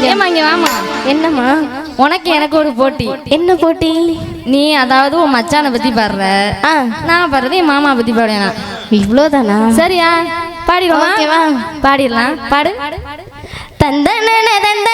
ஏமா இங்க வாமா. என்னம்மா? உனக்கு எனக்கு ஒரு போட்டி. என்ன போட்டி? நீ அதாவது உன் மச்சானை பத்தி பாடுற, நான் பாடுறது என் மாமா பத்தி பாடுவேன். இவ்வளோதானா? சரியா? பாடிடுவோம். ஓகேவா? பாடிடலாம். பாடு. தந்தன தந்தன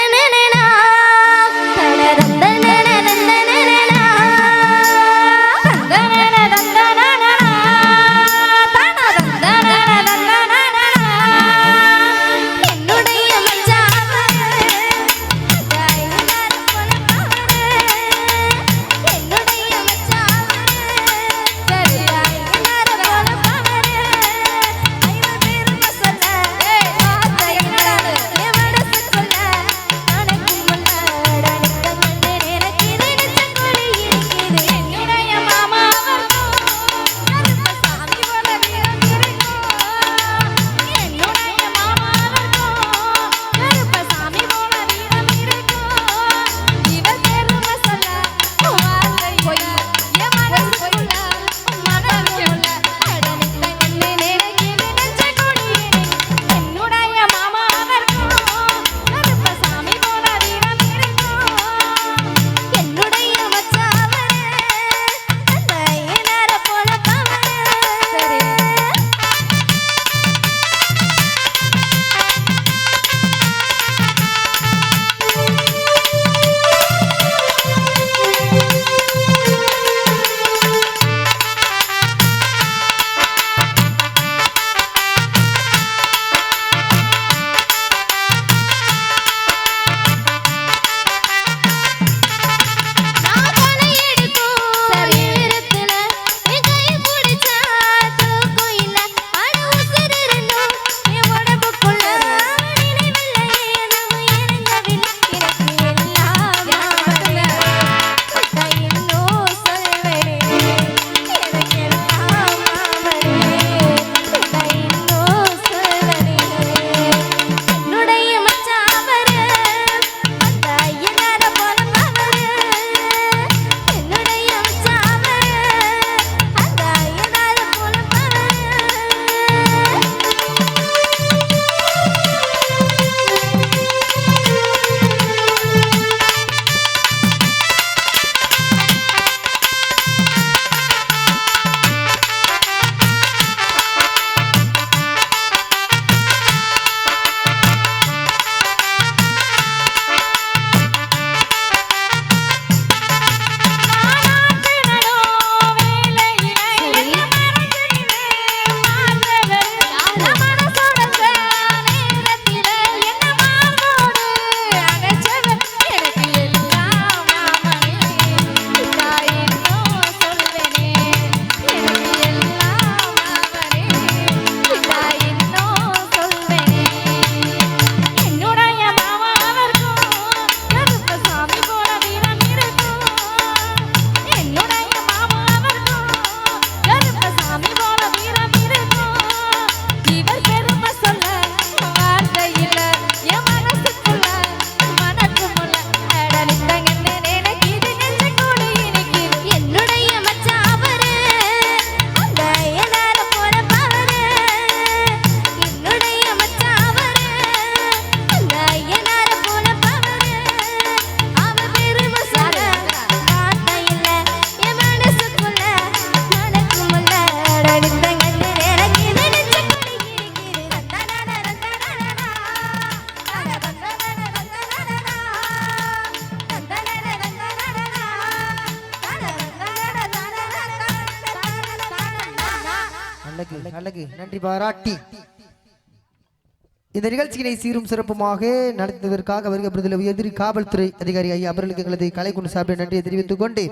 அழகு நன்றி பாராட்டி இந்த நிகழ்ச்சியினை சீரும் சிறப்புமாக நடத்துவதற்காக வருகை எதிரி காவல்துறை அதிகாரி ஐயா அவர்களுக்கு எங்களது கலைக்குழு சார்பில் நன்றியை தெரிவித்துக் கொண்டு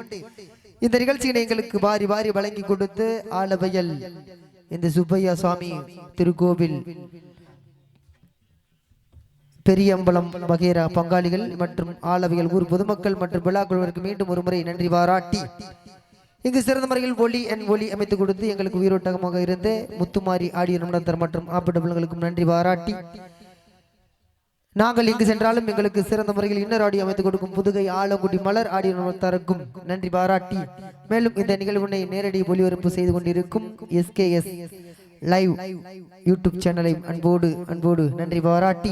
இந்த நிகழ்ச்சியினை எங்களுக்கு வாரி வாரி வழங்கி கொடுத்து ஆலவயல் இந்த சுப்பையா சுவாமி திருக்கோவில் பெரியம்பலம் வகைரா பங்காளிகள் மற்றும் ஆலவயல் ஊர் பொதுமக்கள் மற்றும் விழா குழுவிற்கு மீண்டும் ஒரு முறை நன்றி பாராட்டி இங்கு சிறந்த முறையில் ஒளி அமைத்துக் கொடுத்து எங்களுக்கு உயிரோட்டமாக இருந்து முத்துமாரி ஆடியோ நிமிடத்தர் மற்றும் ஆப்பிடங்களுக்கும் நன்றி பாராட்டி நாங்கள் இங்கு சென்றாலும் எங்களுக்கு சிறந்த முறையில் இன்னர் ஆடியோ அமைத்துக் கொடுக்கும் புதுகை ஆலங்குடி மலர் ஆடியோ நிமிடத்தருக்கும் நன்றி பாராட்டி மேலும் இந்த நிகழ்வினை நேரடி ஒளிபரப்பு செய்து கொண்டிருக்கும் SKS லைவ் யூடியூப் சேனலை அன்போடு அன்போடு நன்றி பாராட்டி